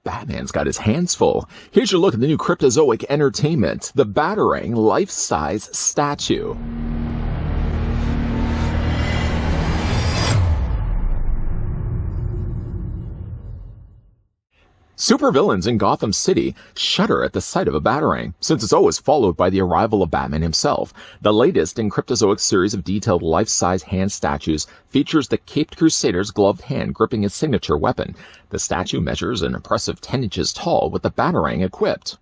Batman's got his hands full. Here's your look at the new Cryptozoic entertainment, the Batarang life-size statue. Supervillains in Gotham City shudder at the sight of a Batarang, since it's always followed by the arrival of Batman himself. The latest in Cryptozoic's series of detailed life-size hand statues features the Caped Crusader's gloved hand gripping his signature weapon. The statue measures an impressive 10 inches tall with the Batarang equipped.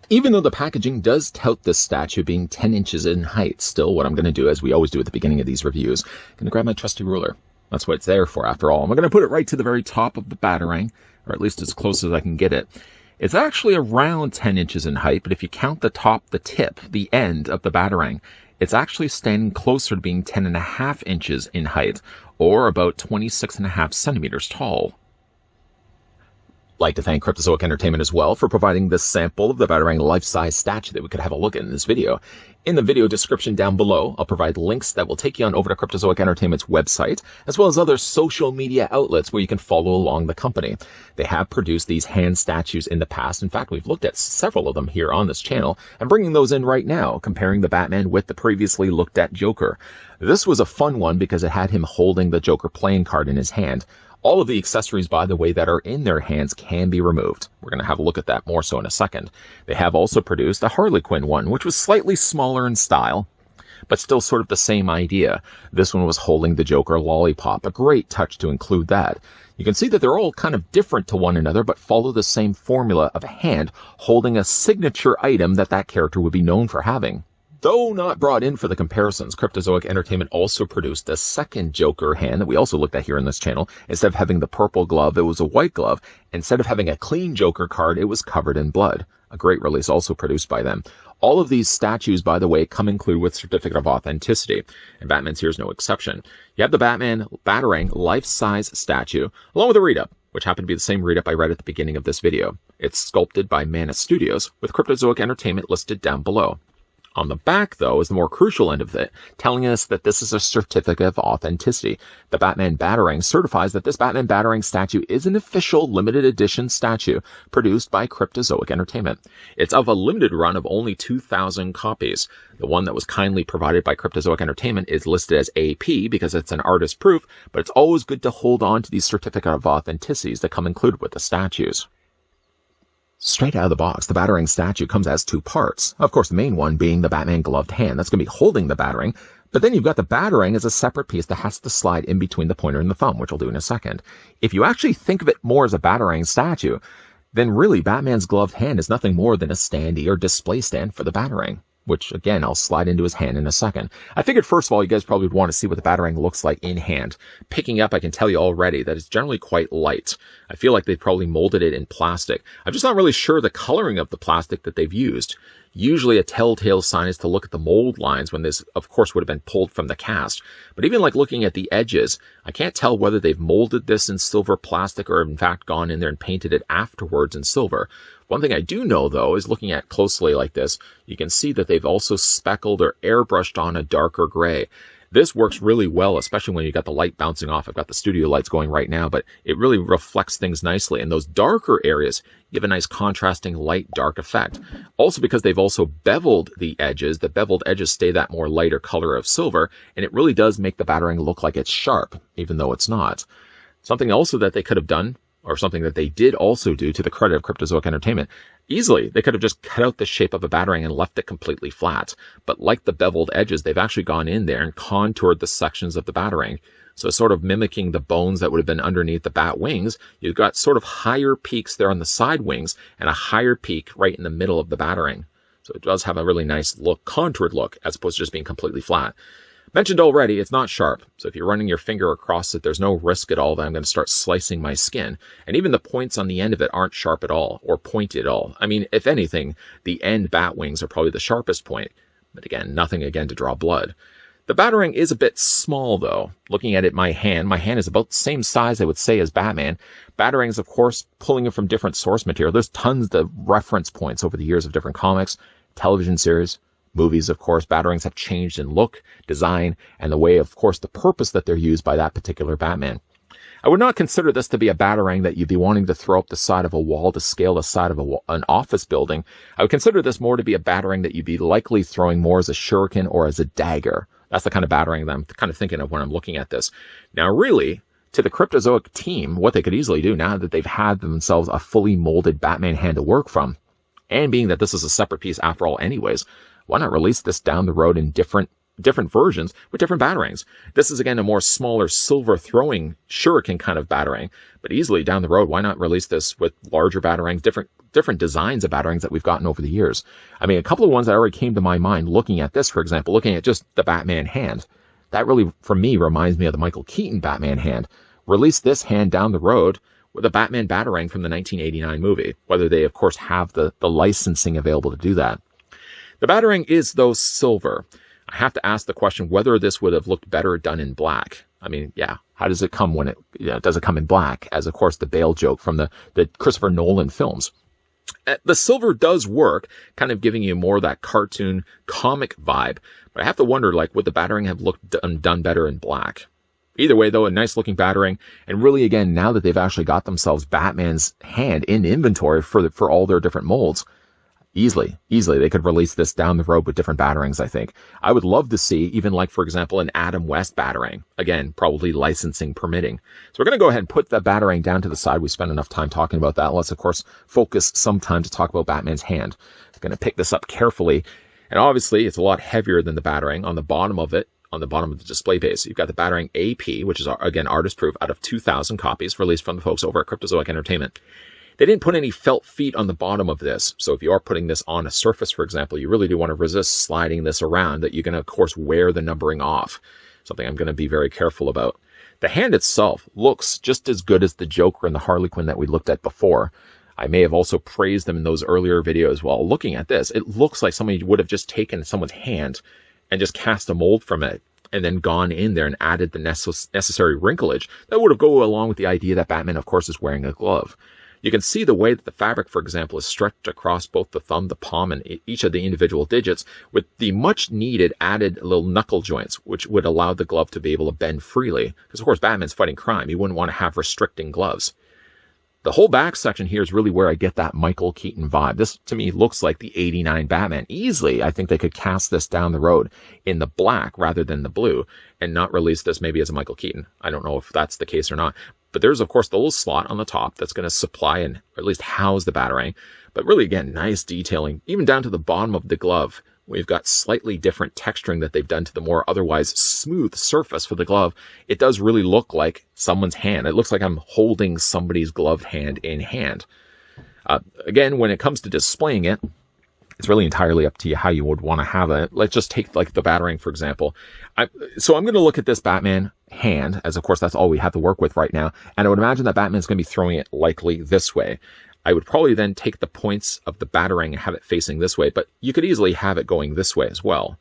Even though the packaging does tout this statue being 10 inches in height, still what I'm going to do, as we always do at the beginning of these reviews, I'm going to grab my trusty ruler. That's what it's there for, after all. I'm going to put it right to the very top of the Batarang, or at least as close as I can get it. It's actually around 10 inches in height, but if you count the top, the tip, the end of the Batarang, it's actually standing closer to being 10.5 inches in height, or about 26.5 centimeters tall. I'd like to thank Cryptozoic Entertainment as well for providing this sample of the Batarang life-size statue that we could have a look at in this video. In the video description down below, I'll provide links that will take you on over to Cryptozoic Entertainment's website, as well as other social media outlets where you can follow along the company. They have produced these hand statues in the past. In fact, we've looked at several of them here on this channel, and bringing those in right now, comparing the Batman with the previously looked at Joker. This was a fun one because it had him holding the Joker playing card in his hand. All of the accessories, by the way, that are in their hands can be removed. We're going to have a look at that more so in a second. They have also produced a Harley Quinn one, which was slightly smaller in style, but still sort of the same idea. This one was holding the Joker lollipop, a great touch to include that. You can see that they're all kind of different to one another, but follow the same formula of a hand holding a signature item that character would be known for having. Though not brought in for the comparisons, Cryptozoic Entertainment also produced a second Joker hand that we also looked at here on this channel. Instead of having the purple glove, it was a white glove. Instead of having a clean Joker card, it was covered in blood. A great release also produced by them. All of these statues, by the way, come included with Certificate of Authenticity, and Batman's here is no exception. You have the Batman Batarang life-size statue, along with a read-up, which happened to be the same read-up I read at the beginning of this video. It's sculpted by Mana Studios, with Cryptozoic Entertainment listed down below. On the back, though, is the more crucial end of it, telling us that this is a certificate of authenticity. The Batman Batarang certifies that this Batman Batarang statue is an official limited edition statue produced by Cryptozoic Entertainment. It's of a limited run of only 2,000 copies. The one that was kindly provided by Cryptozoic Entertainment is listed as AP because it's an artist proof, but it's always good to hold on to these certificate of authenticities that come included with the statues. Straight out of the box, the Batarang statue comes as two parts. Of course, the main one being the Batman gloved hand that's going to be holding the Batarang, but then you've got the Batarang as a separate piece that has to slide in between the pointer and the thumb, which we'll do in a second. If you actually think of it more as a Batarang statue, then really Batman's gloved hand is nothing more than a standee or display stand for the Batarang, which again, I'll slide into his hand in a second. I figured first of all, you guys probably would want to see what the Batarang looks like in hand. Picking up, I can tell you already that it's generally quite light. I feel like they've probably molded it in plastic. I'm just not really sure the coloring of the plastic that they've used. Usually a telltale sign is to look at the mold lines when this, of course, would have been pulled from the cast. But even like looking at the edges, I can't tell whether they've molded this in silver plastic or in fact gone in there and painted it afterwards in silver. One thing I do know, though, is looking at closely like this, you can see that they've also speckled or airbrushed on a darker gray. This works really well, especially when you got the light bouncing off. I've got the studio lights going right now, but it really reflects things nicely. And those darker areas give a nice contrasting light-dark effect. Also because they've also beveled the edges. The beveled edges stay that more lighter color of silver, and it really does make the Batarang look like it's sharp, even though it's not. Something also that they could have done, or something that they did also do to the credit of Cryptozoic Entertainment, easily, they could have just cut out the shape of a Batarang and left it completely flat. But like the beveled edges, they've actually gone in there and contoured the sections of the Batarang. So sort of mimicking the bones that would have been underneath the bat wings, you've got sort of higher peaks there on the side wings and a higher peak right in the middle of the Batarang. So it does have a really nice look, contoured look, as opposed to just being completely flat. Mentioned already, it's not sharp, so if you're running your finger across it, there's no risk at all that I'm going to start slicing my skin. And even the points on the end of it aren't sharp at all, or pointed at all. I mean, if anything, the end bat wings are probably the sharpest point. But again, nothing again to draw blood. The Batarang is a bit small, though. Looking at it, my hand is about the same size, I would say, as Batman. Batarang is, of course, pulling it from different source material. There's tons of reference points over the years of different comics, television series, movies, of course. Batarangs have changed in look, design, and the way, of course, the purpose that they're used by that particular Batman. I would not consider this to be a Batarang that you'd be wanting to throw up the side of a wall to scale the side of an office building. I would consider this more to be a Batarang that you'd be likely throwing more as a shuriken or as a dagger. That's the kind of Batarang that I'm kind of thinking of when I'm looking at this. Now, really, to the Cryptozoic team, what they could easily do now that they've had themselves a fully molded Batman hand to work from, and being that this is a separate piece after all anyways, why not release this down the road in different versions with different Batarangs? This is, again, a more smaller silver throwing shuriken kind of Batarang, but easily down the road, why not release this with larger Batarangs, different designs of Batarangs that we've gotten over the years? I mean, a couple of ones that already came to my mind looking at this, for example, looking at just the Batman hand. That really, for me, reminds me of the Michael Keaton Batman hand. Release this hand down the road with a Batman Batarang from the 1989 movie, whether they, of course, have the licensing available to do that. The Batarang is, though, silver. I have to ask the question whether this would have looked better done in black. I mean, yeah, how does it come when does it come in black? As, of course, the Bale joke from the Christopher Nolan films. The silver does work, kind of giving you more of that cartoon comic vibe. But I have to wonder, like, would the Batarang have looked done better in black? Either way, though, a nice looking Batarang. And really, again, now that they've actually got themselves Batman's hand in inventory for all their different molds, easily, they could release this down the road with different Batarangs, I think. I would love to see, even like, for example, an Adam West Batarang. Again, probably licensing permitting. So we're going to go ahead and put that Batarang down to the side. We spent enough time talking about that. Let's, of course, focus some time to talk about Batman's hand. I'm going to pick this up carefully. And obviously, it's a lot heavier than the Batarang. On the bottom of it, on the bottom of the display base, you've got the Batarang AP, which is, again, artist proof, out of 2,000 copies released from the folks over at Cryptozoic Entertainment. They didn't put any felt feet on the bottom of this. So if you are putting this on a surface, for example, you really do want to resist sliding this around, that you're going to, of course, wear the numbering off. Something I'm going to be very careful about. The hand itself looks just as good as the Joker and the Harley Quinn that we looked at before. I may have also praised them in those earlier videos. While looking at this, it looks like somebody would have just taken someone's hand and just cast a mold from it, and then gone in there and added the necessary wrinklage that would have go along with the idea that Batman, of course, is wearing a glove. You can see the way that the fabric, for example, is stretched across both the thumb, the palm, and each of the individual digits with the much needed added little knuckle joints, which would allow the glove to be able to bend freely. Because, of course, Batman's fighting crime. He wouldn't want to have restricting gloves. The whole back section here is really where I get that Michael Keaton vibe. This, to me, looks like the 89 Batman. Easily, I think they could cast this down the road in the black rather than the blue and not release this maybe as a Michael Keaton. I don't know if that's the case or not. But there's, of course, the little slot on the top that's going to supply and or at least house the Batarang. But really, again, nice detailing. Even down to the bottom of the glove, we've got slightly different texturing that they've done to the more otherwise smooth surface for the glove. It does really look like someone's hand. It looks like I'm holding somebody's gloved hand in hand. Again, when it comes to displaying it, it's really entirely up to you how you would want to have it. Let's just take like the Batarang, for example. So I'm going to look at this Batman hand, as of course that's all we have to work with right now. And I would imagine that Batman's going to be throwing it likely this way. I would probably then take the points of the Batarang and have it facing this way, but you could easily have it going this way as well.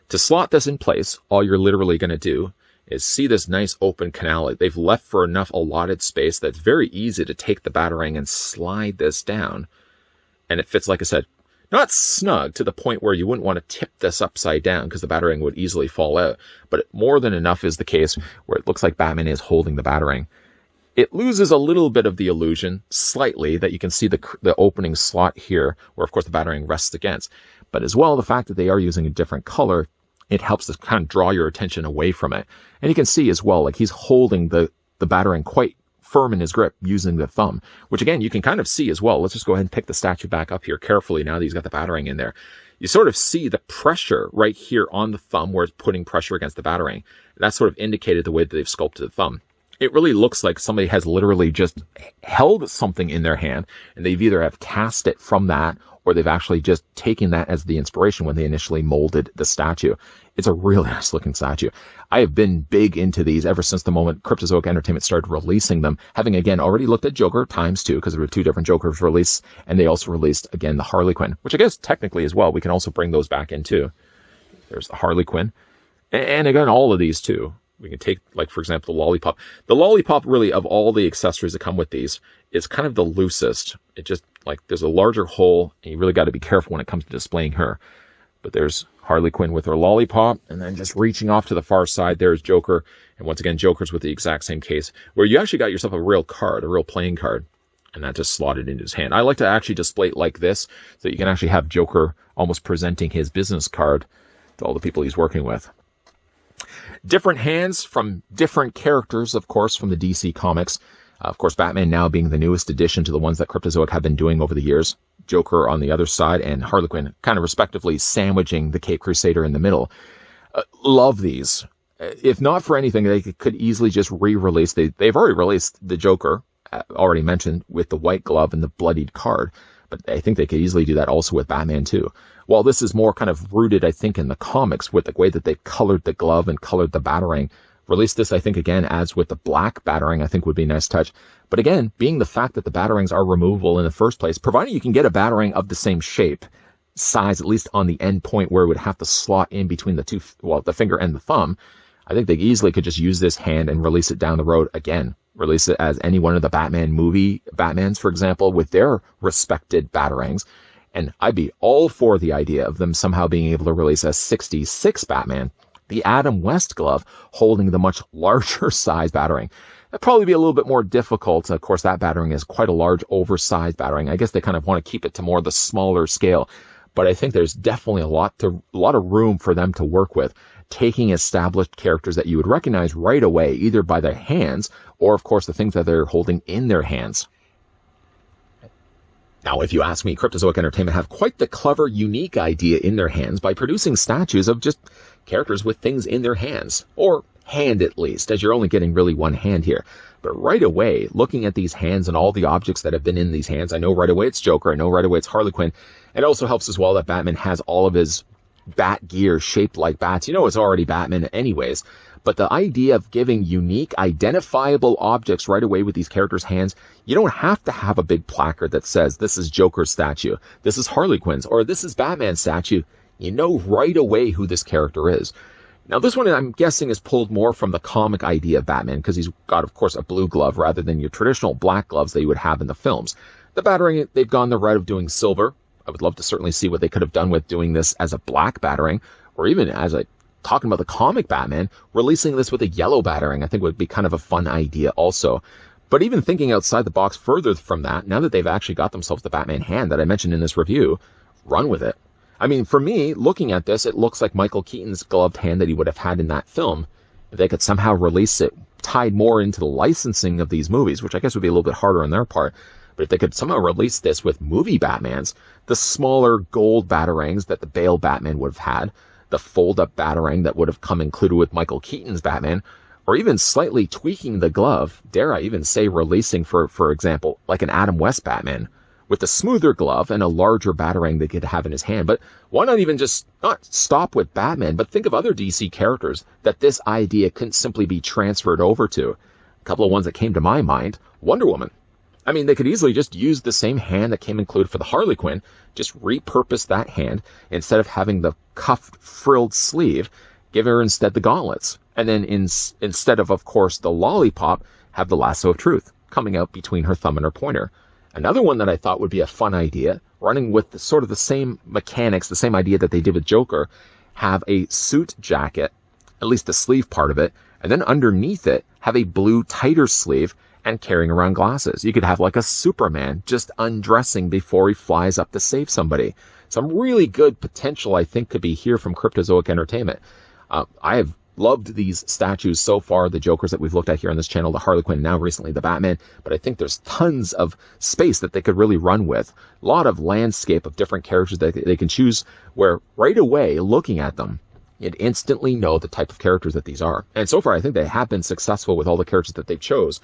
To slot this in place, all you're literally going to do is see this nice open canal. They've left for enough allotted space that's very easy to take the Batarang and slide this down. And it fits, like I said, not snug to the point where you wouldn't want to tip this upside down because the Batarang would easily fall out. But more than enough is the case where it looks like Batman is holding the Batarang. It loses a little bit of the illusion, slightly, that you can see the opening slot here, where, of course, the Batarang rests against. But as well, the fact that they are using a different color, it helps to kind of draw your attention away from it. And you can see as well, like he's holding the Batarang quite firm in his grip using the thumb, which again, you can kind of see as well. Let's just go ahead and pick the statue back up here carefully now that he's got the Batarang in there. You sort of see the pressure right here on the thumb where it's putting pressure against the Batarang. That's sort of indicated the way that they've sculpted the thumb. It really looks like somebody has literally just held something in their hand and they've either have cast it from that or they've actually just taken that as the inspiration when they initially molded the statue. It's a really nice looking statue. I have been big into these ever since the moment Cryptozoic Entertainment started releasing them, having again already looked at Joker times two because there were two different Jokers released, and they also released again the Harley Quinn, which I guess technically as well we can also bring those back in too. There's the Harley Quinn. And again, all of these too. We can take, like, for example, the lollipop. The lollipop, really, of all the accessories that come with these, is kind of the loosest. It just, like, there's a larger hole, and you really got to be careful when it comes to displaying her. But there's Harley Quinn with her lollipop, and then just reaching off to the far side, there's Joker. And once again, Joker's with the exact same case, where you actually got yourself a real card, a real playing card, and that just slotted into his hand. I like to actually display it like this, so you can actually have Joker almost presenting his business card to all the people he's working with. Different hands from different characters, of course, from the DC comics. Of course, Batman now being the newest addition to the ones that Cryptozoic have been doing over the years. Joker on the other side, and Harley Quinn kind of respectively sandwiching the Cape Crusader in the middle. Love these. If not for anything, they could easily just re-release. They've already released the Joker, already mentioned, with the white glove and the bloodied card. But I think they could easily do that also with Batman too. While this is more kind of rooted, I think, in the comics with the way that they've colored the glove and colored the Batarang. Release this, I think, again, as with the black Batarang, I think would be a nice touch. But again, being the fact that the Batarangs are removable in the first place, providing you can get a Batarang of the same shape, size, at least on the end point where it would have to slot in between the two, well, the finger and the thumb, I think they easily could just use this hand and release it down the road again. Release it as any one of the Batman movie Batmans, for example, with their respected Batarangs. And I'd be all for the idea of them somehow being able to release a 66 Batman, the Adam West glove, holding the much larger size Batarang. That'd probably be a little bit more difficult. Of course, that Batarang is quite a large, oversized Batarang. I guess they kind of want to keep it to more of the smaller scale. But I think there's definitely a lot of room for them to work with, taking established characters that you would recognize right away, either by their hands or, of course, the things that they're holding in their hands. Now, if you ask me, Cryptozoic Entertainment have quite the clever, unique idea in their hands by producing statues of just characters with things in their hands, or hand at least, as you're only getting really one hand here. But right away, looking at these hands and all the objects that have been in these hands, I know right away it's Joker, I know right away it's Harley Quinn. It also helps as well that Batman has all of his bat gear shaped like bats. You know it's already Batman anyways. But the idea of giving unique, identifiable objects right away with these characters' hands, you don't have to have a big placard that says, this is Joker's statue, this is Harley Quinn's, or this is Batman's statue. You know right away who this character is. Now, this one, I'm guessing, is pulled more from the comic idea of Batman, because he's got, of course, a blue glove rather than your traditional black gloves that you would have in the films. The Batarang, they've gone the route of doing silver. I would love to certainly see what they could have done with doing this as a black Batarang, or even as a talking about the comic Batman, releasing this with a yellow Batarang, I think would be kind of a fun idea also. But even thinking outside the box further from that, now that they've actually got themselves the Batman hand that I mentioned in this review, run with it. I mean, for me, looking at this, it looks like Michael Keaton's gloved hand that he would have had in that film. If they could somehow release it, tied more into the licensing of these movies, which I guess would be a little bit harder on their part, but if they could somehow release this with movie Batmans, the smaller gold Batarangs that the Bale Batman would have had, the fold-up Batarang that would have come included with Michael Keaton's Batman, or even slightly tweaking the glove, dare I even say releasing, for example, like an Adam West Batman, with a smoother glove and a larger Batarang they could have in his hand. But why not even just not stop with Batman, but think of other DC characters that this idea couldn't simply be transferred over to? A couple of ones that came to my mind, Wonder Woman. I mean, they could easily just use the same hand that came included for the Harley Quinn, just repurpose that hand, instead of having the cuffed, frilled sleeve, give her instead the gauntlets. And then instead of course, the lollipop, have the lasso of truth coming out between her thumb and her pointer. Another one that I thought would be a fun idea, running with the same mechanics, the same idea that they did with Joker, have a suit jacket, at least the sleeve part of it, and then underneath it, have a blue tighter sleeve, and carrying around glasses. You could have like a Superman just undressing before he flies up to save somebody. Some really good potential, I think, could be here from Cryptozoic Entertainment. I have loved these statues so far, the Jokers that we've looked at here on this channel, the Harley Quinn, now recently the Batman, but I think there's tons of space that they could really run with. A lot of landscape of different characters that they can choose, where right away, looking at them, you'd instantly know the type of characters that these are. And so far, I think they have been successful with all the characters that they chose.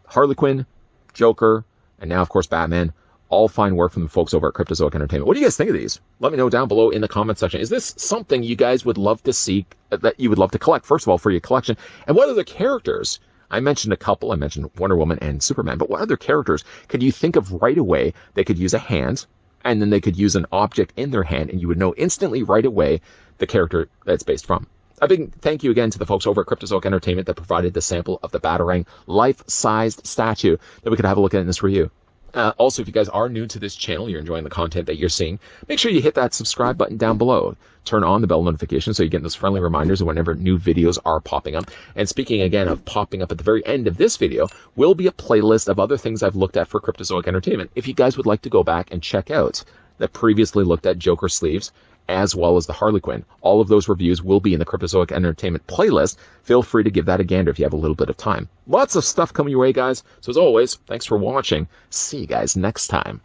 Harley Quinn, Joker, and now, of course, Batman. All fine work from the folks over at Cryptozoic Entertainment. What do you guys think of these? Let me know down below in the comment section. Is this something you guys would love to see, that you would love to collect, first of all, for your collection? And what other characters? I mentioned a couple. I mentioned Wonder Woman and Superman. But what other characters could you think of right away? They could use a hand, and then they could use an object in their hand, and you would know instantly right away the character that it's based from. A big thank you again to the folks over at Cryptozoic Entertainment that provided the sample of the Batarang life-sized statue that we could have a look at in this review. Also, if you guys are new to this channel, you're enjoying the content that you're seeing, make sure you hit that subscribe button down below. Turn on the bell notification so you get those friendly reminders of whenever new videos are popping up. And speaking again of popping up at the very end of this video, will be a playlist of other things I've looked at for Cryptozoic Entertainment. If you guys would like to go back and check out the previously looked at Joker sleeves, as well as the Harley Quinn. All of those reviews will be in the Cryptozoic Entertainment playlist. Feel free to give that a gander if you have a little bit of time. Lots of stuff coming your way, guys. So as always, thanks for watching. See you guys next time.